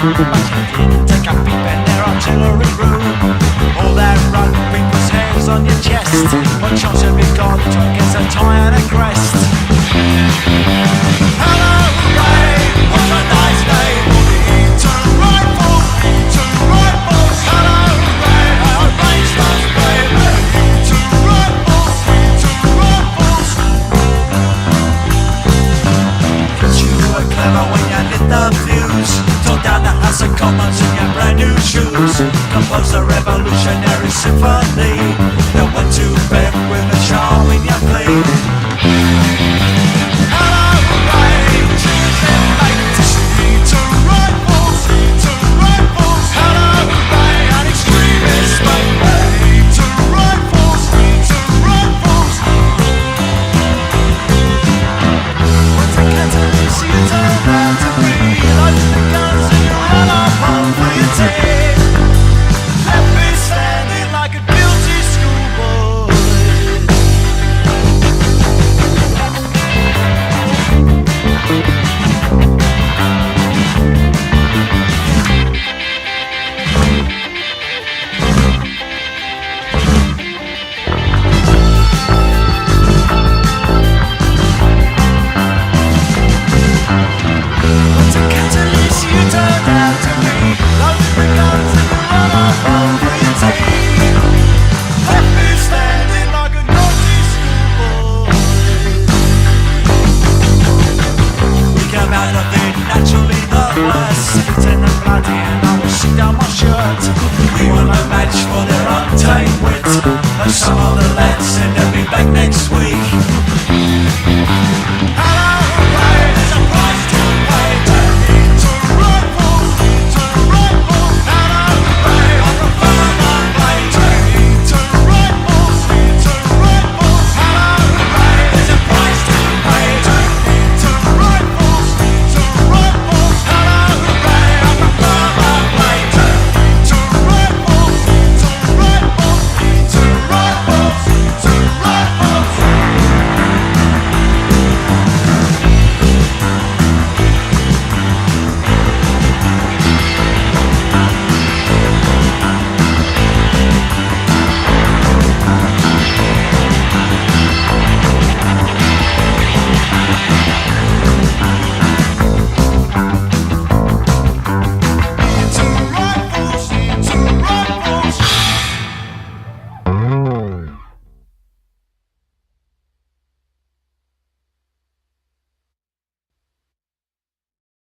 didn't take a peep in their artillery room. All that rugby was hairs on your chest. What chance have you got to against a tie and a crest? Hello, Ray, what a nice day for the Eton Rifles. Eton Rifles. Hello, Ray, our range starts brave. Eton Rifles. Eton Rifles. Cause you were clever when you lit the fuse. Tore down the House of Commons in your brand new shoes. Composed a revolutionary symphony that went to bed with a charm in your plea. We were no match for their untamed wit. Like some other lads, and they'll be back next week.